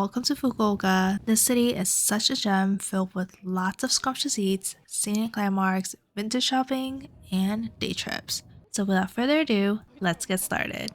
welcome to Fukuoka. This city is such a gem filled with lots of scrumptious eats, scenic landmarks, vintage shopping, and day trips. So without further ado, let's get started.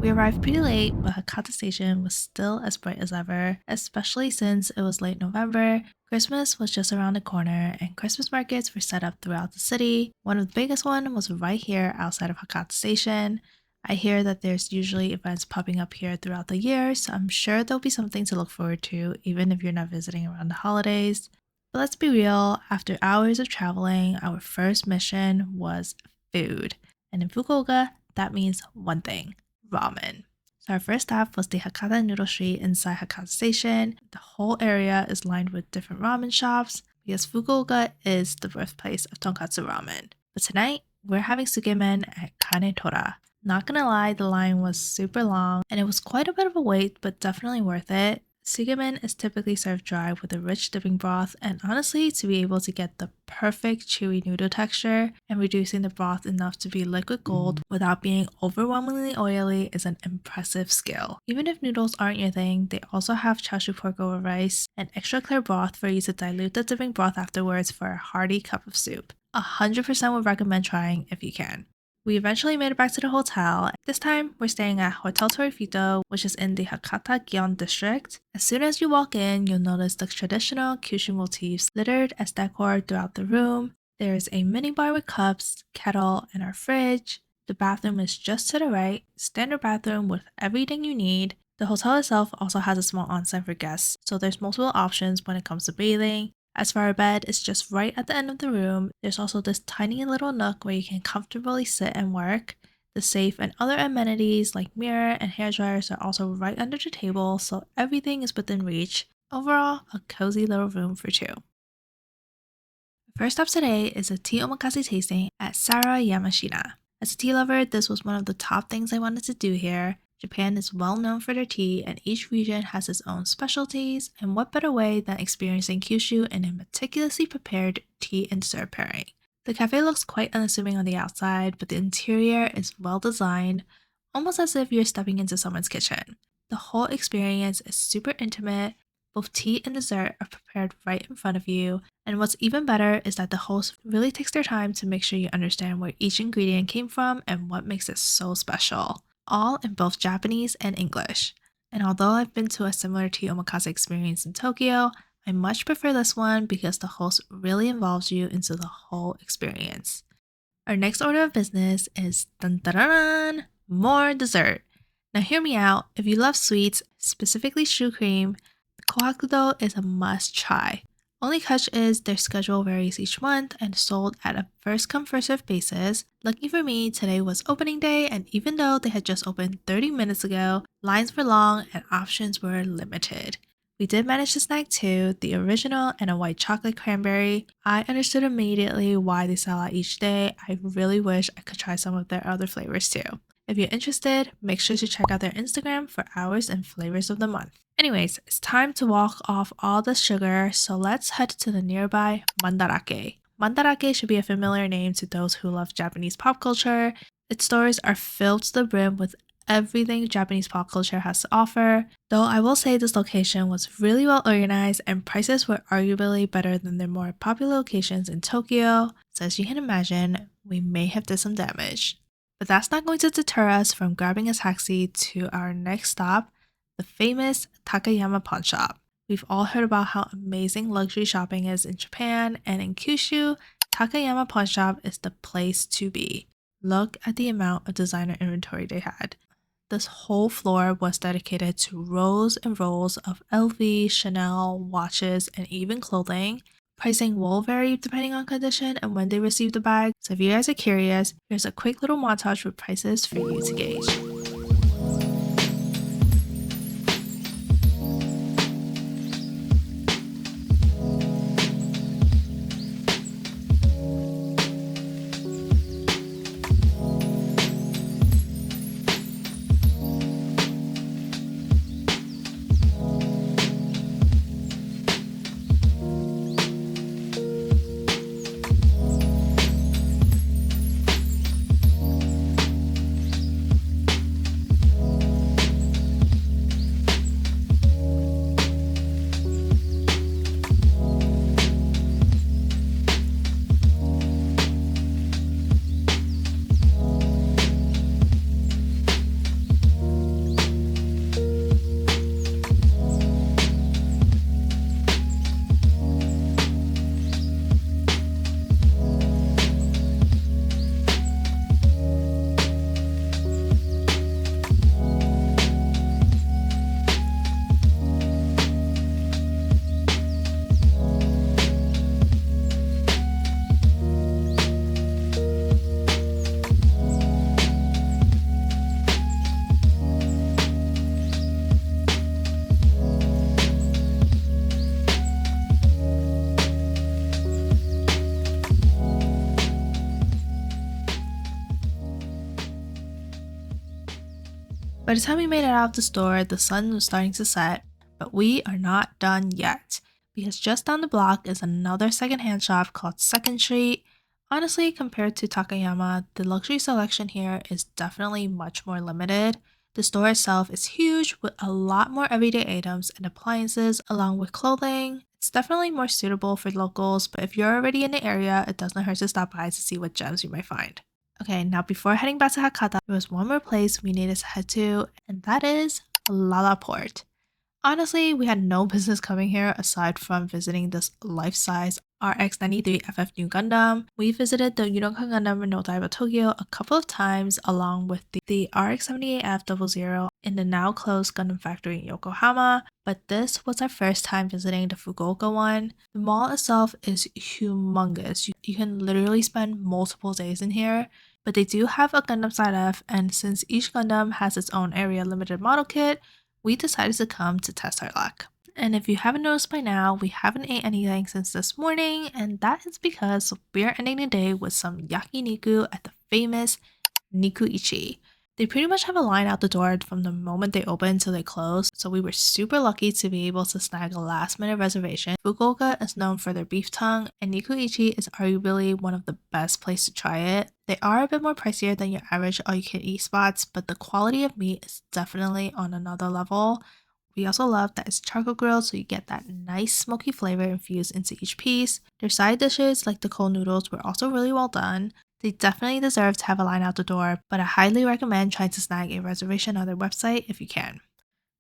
We arrived pretty late, but Hakata Station was still as bright as ever, especially since it was late November. Christmas was just around the corner, and Christmas markets were set up throughout the city. One of the biggest ones was right here outside of Hakata Station. I hear that there's usually events popping up here throughout the year, so I'm sure there'll be something to look forward to, even if you're not visiting around the holidays. But let's be real, after hours of traveling, our first mission was food. And in Fukuoka, that means one thing: ramen. So our first stop was the Hakata Noodle Street inside Hakata Station. The whole area is lined with different ramen shops because Fukuoka is the birthplace of tonkatsu ramen. But tonight, we're having tsukemen at kanetora. Not gonna lie, the line was super long and it was quite a bit of a wait, but definitely worth it. Tsukemen is typically served dry with a rich dipping broth, and honestly, to be able to get the perfect chewy noodle texture and reducing the broth enough to be liquid gold without being overwhelmingly oily is an impressive skill. Even if noodles aren't your thing, they also have chashu pork over rice and extra clear broth for you to dilute the dipping broth afterwards for a hearty cup of soup. 100% would recommend trying if you can. We eventually made it back to the hotel. This time, we're staying at Hotel Torifito, which is in the Hakata Gion district. As soon as you walk in, you'll notice the traditional Kyushu motifs littered as decor throughout the room. There is a mini bar with cups, kettle, and our fridge. The bathroom is just to the right, standard bathroom with everything you need. The hotel itself also has a small onsen for guests, so there's multiple options when it comes to bathing. As for our bed, it's just right at the end of the room. There's also this tiny little nook where you can comfortably sit and work. The safe and other amenities like mirror and hair dryers are also right under the table, so everything is within reach. Overall, a cozy little room for two. The first stop today is a tea omakase tasting at Sara Yamashina. As a tea lover, this was one of the top things I wanted to do here. Japan is well known for their tea, and each region has its own specialties, and what better way than experiencing Kyushu in a meticulously prepared tea and dessert pairing. The cafe looks quite unassuming on the outside, but the interior is well designed, almost as if you're stepping into someone's kitchen. The whole experience is super intimate. Both tea and dessert are prepared right in front of you, and what's even better is that the host really takes their time to make sure you understand where each ingredient came from and what makes it so special. All in both Japanese and English. And although I've been to a similar tea omakase experience in Tokyo, I much prefer this one because the host really involves you into the whole experience. Our next order of business is more dessert. Now hear me out, if you love sweets, specifically choux cream, kohakudo is a must try. Only catch is their schedule varies each month and sold at a first come first served basis. Lucky for me, today was opening day, and even though they had just opened 30 minutes ago, lines were long and options were limited. We did manage to snag two, the original and a white chocolate cranberry. I understood immediately why they sell out each day. I really wish I could try some of their other flavors too. If you're interested, make sure to check out their Instagram for hours and flavors of the month. Anyways, it's time to walk off all the sugar, so let's head to the nearby mandarake. Mandarake should be a familiar name to those who love Japanese pop culture. Its stores are filled to the brim with everything Japanese pop culture has to offer, though I will say this location was really well organized and prices were arguably better than their more popular locations in Tokyo, so as you can imagine, we may have done some damage. But that's not going to deter us from grabbing a taxi to our next stop, the famous Takayama Pawn Shop. We've all heard about how amazing luxury shopping is in Japan, and in Kyushu, Takayama Pawn Shop is the place to be. Look at the amount of designer inventory they had. This whole floor was dedicated to rows and rows of LV, Chanel, watches, and even clothing. Pricing will vary depending on condition and when they receive the bag, so if you guys are curious, here's a quick little montage with prices for you to gauge. By the time we made it out of the store, the sun was starting to set, but we are not done yet, because just down the block is another secondhand shop called Second Street. Honestly, compared to Takayama, the luxury selection here is definitely much more limited. The store itself is huge with a lot more everyday items and appliances along with clothing. It's definitely more suitable for locals, but if you're already in the area, it doesn't hurt to stop by to see what gems you might find. Okay, now before heading back to Hakata, there was one more place we needed to head to, and that is Lalaport. Honestly, we had no business coming here aside from visiting this life-size RX-93 FF new Gundam. We visited the Udon Gundam in Odaiba, Tokyo a couple of times along with the RX-78F00 in the now closed Gundam factory in Yokohama, but this was our first time visiting the Fukuoka one. The mall itself is humongous. You can literally spend multiple days in here, but they do have a Gundam Side F, and since each Gundam has its own area limited model kit, we decided to come to test our luck. And if you haven't noticed by now, we haven't ate anything since this morning, and that is because we're ending the day with some yakiniku at the famous Nikuichi. They pretty much have a line out the door from the moment they open till they close, so we were super lucky to be able to snag a last minute reservation. Fukuoka is known for their beef tongue, and Nikuichi is arguably one of the best places to try it. They are a bit more pricier than your average all-you-can-eat spots, but the quality of meat is definitely on another level. We also love that it's charcoal grilled, so you get that nice smoky flavor infused into each piece. Their side dishes, like the cold noodles, were also really well done. They definitely deserve to have a line out the door, but I highly recommend trying to snag a reservation on their website if you can.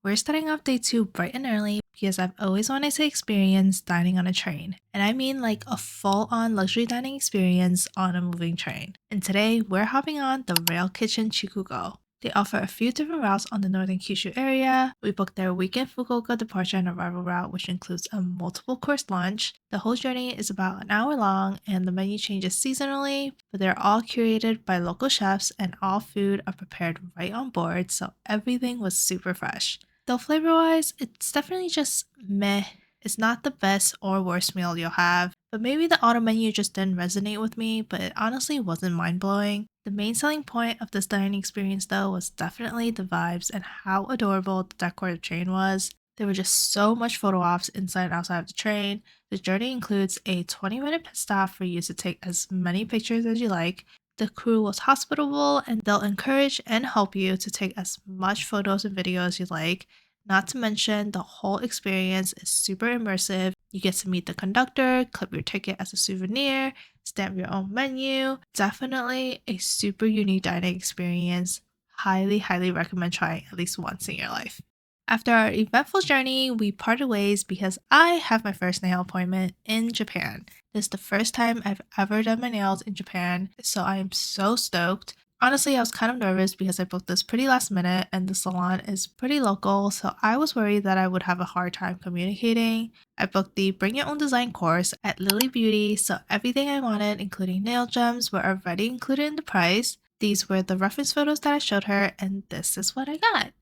We're starting off day 2 bright and early because I've always wanted to experience dining on a train. And I mean like a full-on luxury dining experience on a moving train. And today we're hopping on the Rail Kitchen Chikugo. They offer a few different routes on the northern Kyushu area. We booked their weekend Fukuoka departure and arrival route, which includes a multiple course lunch. The whole journey is about an hour long and the menu changes seasonally, but they're all curated by local chefs and all food are prepared right on board, so everything was super fresh. Though flavor-wise, it's definitely just meh. It's not the best or worst meal you'll have, but maybe the auto menu just didn't resonate with me, but it honestly wasn't mind-blowing. The main selling point of this dining experience though was definitely the vibes and how adorable the decor of the train was. There were just so much photo ops inside and outside of the train. The journey includes a 20-minute pit stop for you to take as many pictures as you like. The crew was hospitable and they'll encourage and help you to take as much photos and videos as you like. Not to mention, the whole experience is super immersive. You get to meet the conductor, clip your ticket as a souvenir, stamp your own menu. Definitely a super unique dining experience. Highly recommend trying at least once in your life. After our eventful journey, we parted ways because I have my first nail appointment in Japan. This is the first time I've ever done my nails in Japan, so I am so stoked. Honestly, I was kind of nervous because I booked this pretty last minute and the salon is pretty local, so I was worried that I would have a hard time communicating. I booked the Bring Your Own Design course at Lily Beauty, so everything I wanted, including nail gems, were already included in the price. These were the reference photos that I showed her, and this is what I got.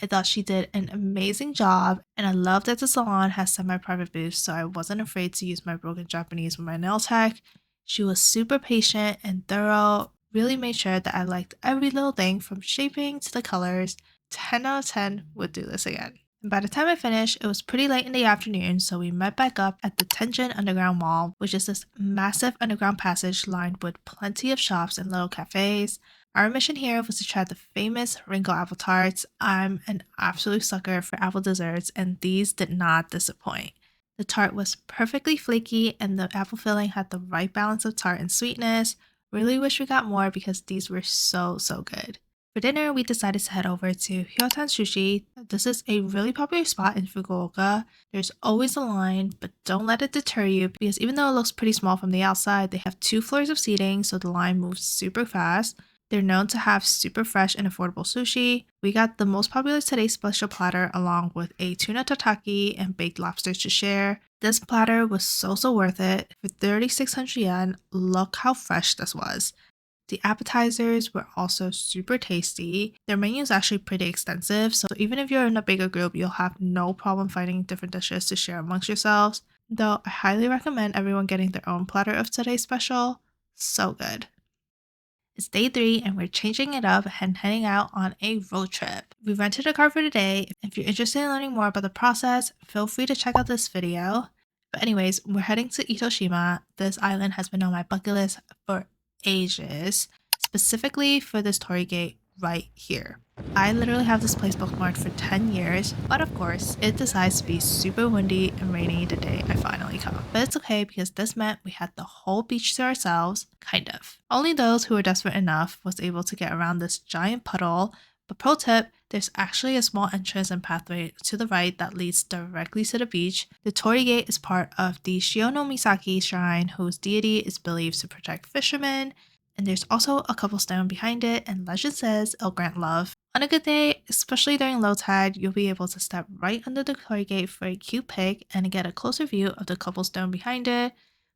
I thought she did an amazing job, and I love that the salon has semi-private booths, so I wasn't afraid to use my broken Japanese with my nail tech. She was super patient and thorough, really made sure that I liked every little thing from shaping to the colors. 10 out of 10 would do this again. And by the time I finished, it was pretty late in the afternoon, so we met back up at the Tenjin Underground Mall, which is this massive underground passage lined with plenty of shops and little cafes. Our mission here was to try the famous wrinkle apple tarts. I'm an absolute sucker for apple desserts, and these did not disappoint. The tart was perfectly flaky, and the apple filling had the right balance of tart and sweetness. Really wish we got more because these were so good. For dinner, we decided to head over to Hyotan Sushi. This is a really popular spot in Fukuoka. There's always a line, but don't let it deter you because even though it looks pretty small from the outside, they have 2 floors of seating, so the line moves super fast. They're known to have super fresh and affordable sushi. We got the most popular today's special platter along with a tuna tataki and baked lobsters to share. This platter was so worth it. For 3,600 yen, look how fresh this was. The appetizers were also super tasty. Their menu is actually pretty extensive, so even if you're in a bigger group, you'll have no problem finding different dishes to share amongst yourselves. Though I highly recommend everyone getting their own platter of today's special. So good. It's day 3 and we're changing it up and heading out on a road trip. We rented a car for today. If you're interested in learning more about the process, feel free to check out this video. But anyways, we're heading to Itoshima. This island has been on my bucket list for ages, specifically for this torii gate right here. I literally have this place bookmarked for 10 years, but of course, it decides to be super windy and rainy the day I finally come. But it's okay because this meant we had the whole beach to ourselves, kind of. Only those who were desperate enough was able to get around this giant puddle, but pro tip, there's actually a small entrance and pathway to the right that leads directly to the beach. The torii gate is part of the Shionomisaki shrine, whose deity is believed to protect fishermen, and there's also a couple stone behind it, and legend says it'll grant love. On a good day, especially during low tide, you'll be able to step right under the torii gate for a cute pic and get a closer view of the couple stone behind it.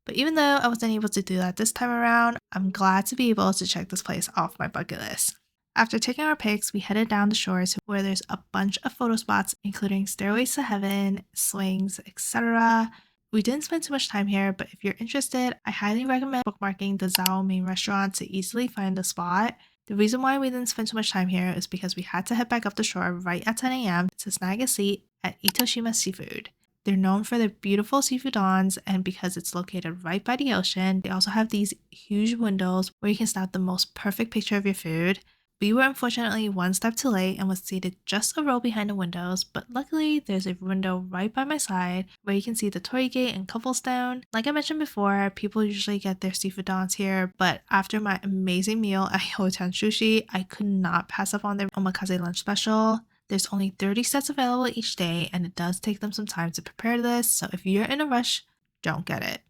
But even though I wasn't able to do that this time around, I'm glad to be able to check this place off my bucket list. After taking our pics, we headed down the shores where there's a bunch of photo spots, including stairways to heaven, swings, etc. We didn't spend too much time here, but if you're interested, I highly recommend bookmarking the Zao main restaurant to easily find the spot. The reason why we didn't spend too much time here is because we had to head back up the shore right at 10 a.m. to snag a seat at Itoshima Seafood. They're known for their beautiful seafood dons, and because it's located right by the ocean, they also have these huge windows where you can snap the most perfect picture of your food. We were unfortunately one step too late and was seated just a row behind the windows, but luckily there's a window right by my side where you can see the torii gate and cobblestone. Like I mentioned before, people usually get their seafood dons here, but after my amazing meal at Hyotan Sushi, I could not pass up on their omakase lunch special. There's only 30 sets available each day, and it does take them some time to prepare this, so if you're in a rush, don't get it.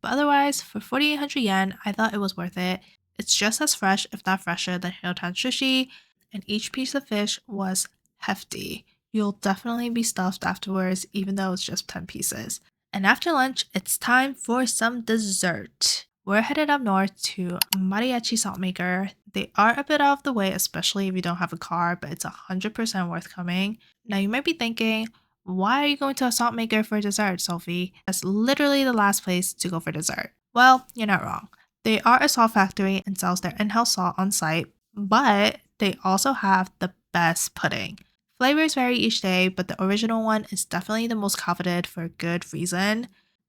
But otherwise, for 4,800 yen, I thought it was worth it. It's just as fresh, if not fresher, than Hyotan sushi, and each piece of fish was hefty. You'll definitely be stuffed afterwards, even though it's just 10 pieces. And after lunch, it's time for some dessert. We're headed up north to Mariachi Saltmaker. They are a bit out of the way, especially if you don't have a car, but it's 100% worth coming. Now you might be thinking, why are you going to a salt maker for dessert, Sophie? That's literally the last place to go for dessert. Well, you're not wrong. They are a salt factory and sells their in-house salt on site, but they also have the best pudding. Flavors vary each day, but the original one is definitely the most coveted for a good reason.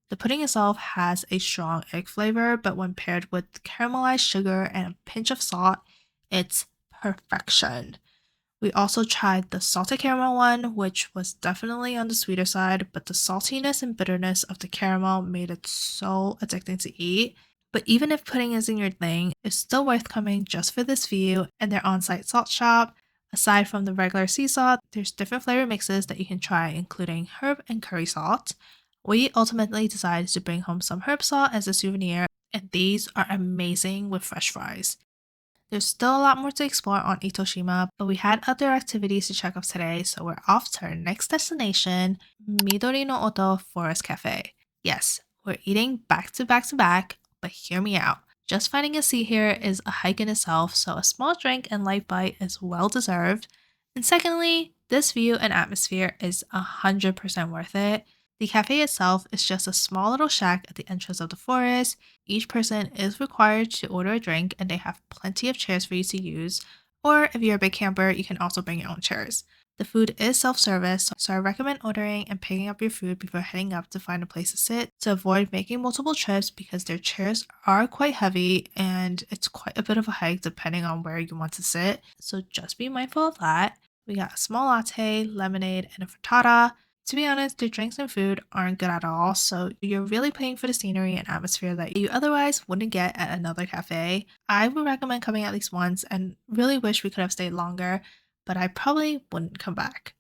The pudding itself has a strong egg flavor, but when paired with caramelized sugar and a pinch of salt, it's perfection. We also tried the salted caramel one, which was definitely on the sweeter side, but the saltiness and bitterness of the caramel made it so addicting to eat. But even if pudding isn't your thing, it's still worth coming just for this view and their on-site salt shop. Aside from the regular sea salt, there's different flavor mixes that you can try, including herb and curry salt. We ultimately decided to bring home some herb salt as a souvenir, and these are amazing with fresh fries. There's still a lot more to explore on Itoshima, but we had other activities to check off today, so we're off to our next destination, Midori no Oto Forest Cafe. Yes, we're eating back to back to back, but hear me out. Just finding a seat here is a hike in itself, so a small drink and light bite is well deserved. And secondly, this view and atmosphere is 100% worth it. The cafe itself is just a small little shack at the entrance of the forest. Each person is required to order a drink, and they have plenty of chairs for you to use. Or if you're a big camper, you can also bring your own chairs. The food is self-service, so I recommend ordering and picking up your food before heading up to find a place to sit to avoid making multiple trips because their chairs are quite heavy and it's quite a bit of a hike depending on where you want to sit. So just be mindful of that. We got a small latte, lemonade, and a frittata. To be honest, their drinks and food aren't good at all, so you're really paying for the scenery and atmosphere that you otherwise wouldn't get at another cafe. I would recommend coming at least once and really wish we could have stayed longer, but I probably wouldn't come back.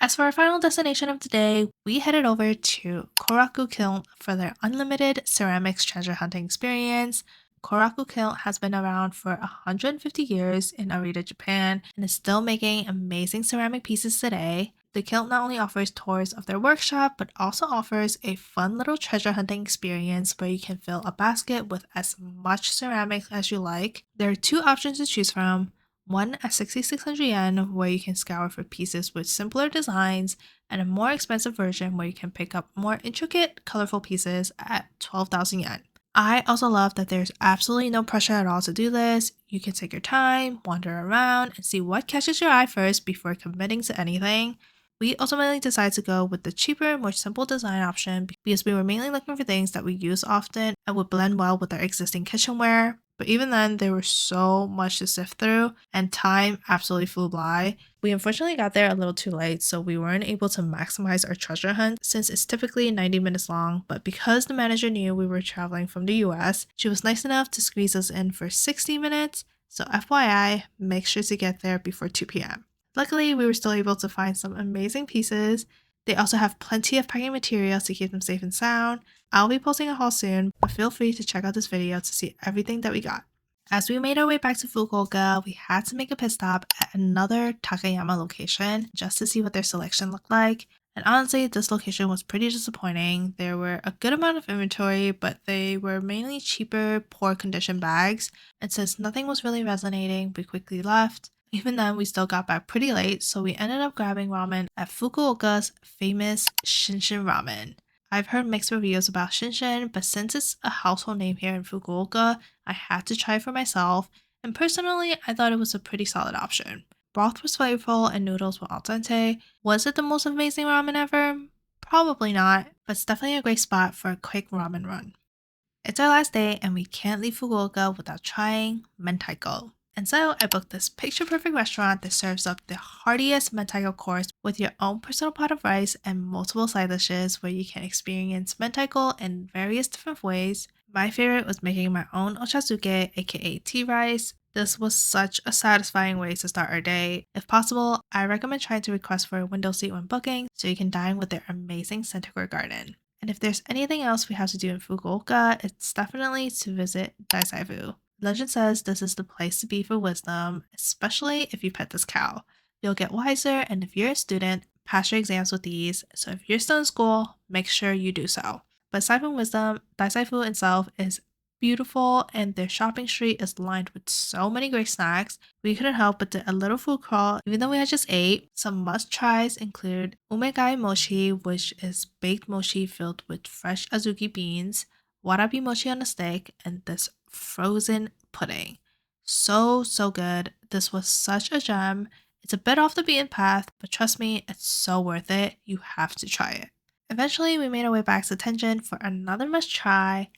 As for our final destination of the day, we headed over to Koraku Kiln for their unlimited ceramics treasure hunting experience. Koraku Kiln has been around for 150 years in Arita, Japan, and is still making amazing ceramic pieces today. The kiln not only offers tours of their workshop, but also offers a fun little treasure hunting experience where you can fill a basket with as much ceramics as you like. There are two options to choose from. One at 6,600 yen, where you can scour for pieces with simpler designs, and a more expensive version where you can pick up more intricate, colorful pieces at 12,000 yen. I also love that there's absolutely no pressure at all to do this. You can take your time, wander around, and see what catches your eye first before committing to anything. We ultimately decided to go with the cheaper, more simple design option because we were mainly looking for things that we use often and would blend well with our existing kitchenware. But even then, there was so much to sift through, and time absolutely flew by. We unfortunately got there a little too late, so we weren't able to maximize our treasure hunt since it's typically 90 minutes long. But because the manager knew we were traveling from the US, she was nice enough to squeeze us in for 60 minutes. So, FYI, make sure to get there before 2 p.m. Luckily, we were still able to find some amazing pieces. They also have plenty of packing materials to keep them safe and sound. I'll be posting a haul soon, but feel free to check out this video to see everything that we got. As we made our way back to Fukuoka, we had to make a pit stop at another Takayama location just to see what their selection looked like. And honestly, this location was pretty disappointing. There were a good amount of inventory, but they were mainly cheaper, poor condition bags. And since nothing was really resonating, we quickly left. Even then, we still got back pretty late, so we ended up grabbing ramen at Fukuoka's famous Shinshin ramen. I've heard mixed reviews about shinshin, but since it's a household name here in Fukuoka, I had to try it for myself, and personally, I thought it was a pretty solid option. Broth was flavorful and noodles were al dente. Was it the most amazing ramen ever? Probably not, but it's definitely a great spot for a quick ramen run. It's our last day and we can't leave Fukuoka without trying mentaiko. And so I booked this picture perfect restaurant that serves up the heartiest mentaiko course with your own personal pot of rice and multiple side dishes where you can experience mentaiko in various different ways. My favorite was making my own ochazuke, aka tea rice. This was such a satisfying way to start our day. If possible, I recommend trying to request for a window seat when booking so you can dine with their amazing center garden. And if there's anything else we have to do in Fukuoka, it's definitely to visit Daizafu. Legend says this is the place to be for wisdom, especially if you pet this cow. You'll get wiser, and if you're a student, pass your exams with ease. So if you're still in school, make sure you do so. But aside from wisdom, Daizafu itself is beautiful, and their shopping street is lined with so many great snacks. We couldn't help but do a little food crawl, even though we had just ate. Some must tries include umegai mochi, which is baked mochi filled with fresh azuki beans, warabi mochi on a stick, and this frozen pudding. So good. This was such a gem. It's a bit off the beaten path, but trust me, it's so worth it. You have to try it. Eventually, we made our way back to Tenjin for another must try,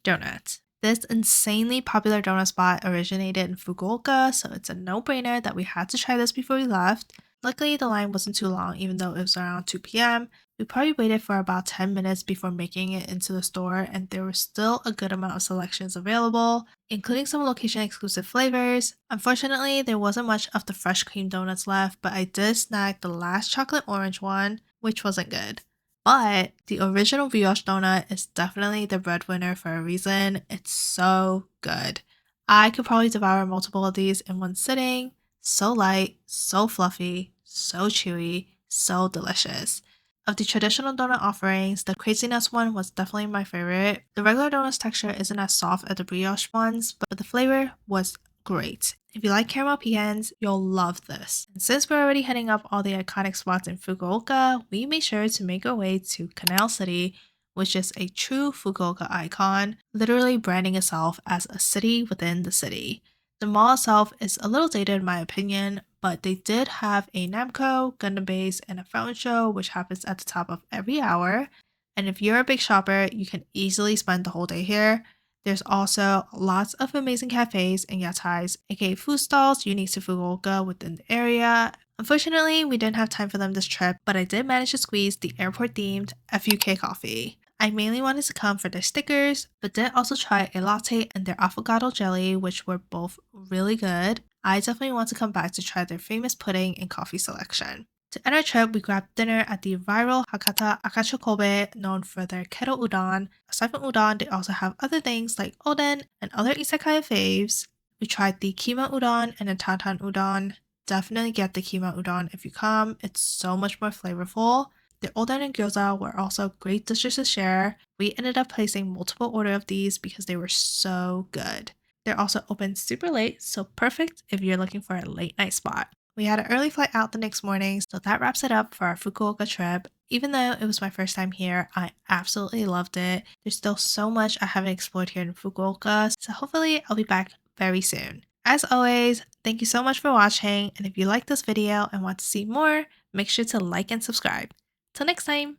donuts. This insanely popular donut spot originated in Fukuoka, so it's a no-brainer that we had to try this before we left. Luckily, the line wasn't too long, even though it was around 2 p.m. We probably waited for about 10 minutes before making it into the store, and there were still a good amount of selections available, including some location-exclusive flavors. Unfortunately, there wasn't much of the fresh cream donuts left, but I did snag the last chocolate orange one, which wasn't good. But the original brioche donut is definitely the breadwinner for a reason. It's so good. I could probably devour multiple of these in one sitting. So light, so fluffy, so chewy, so delicious. Of the traditional donut offerings, the crazy nuts one was definitely my favorite. The regular donut's texture isn't as soft as the brioche ones, but the flavor was great. If you like caramel pecans, you'll love this. And since we're already heading up all the iconic spots in Fukuoka, we made sure to make our way to Canal City, which is a true Fukuoka icon, literally branding itself as a city within the city. The mall itself is a little dated in my opinion, but they did have a Namco, Gundam base, and a fountain show which happens at the top of every hour. And if you're a big shopper, you can easily spend the whole day here. There's also lots of amazing cafes and yatais, aka food stalls unique to Fukuoka within the area. Unfortunately, we didn't have time for them this trip, but I did manage to squeeze the airport themed FUK coffee. I mainly wanted to come for their stickers, but did also try a latte and their avocado jelly, which were both really good. I definitely want to come back to try their famous pudding and coffee selection. To end our trip, we grabbed dinner at the viral Hakata Akachokobe, known for their kettle udon. Aside from udon, they also have other things like oden and other izakaya faves. We tried the kima udon and the tantan udon. Definitely get the kima udon if you come, it's so much more flavorful. The oden and gyoza were also great dishes to share. We ended up placing multiple order of these because they were so good. They're also open super late, so perfect if you're looking for a late night spot. We had an early flight out the next morning, so that wraps it up for our Fukuoka trip. Even though it was my first time here, I absolutely loved it. There's still so much I haven't explored here in Fukuoka, so hopefully I'll be back very soon. As always, thank you so much for watching, and if you like this video and want to see more, make sure to like and subscribe. Till next time!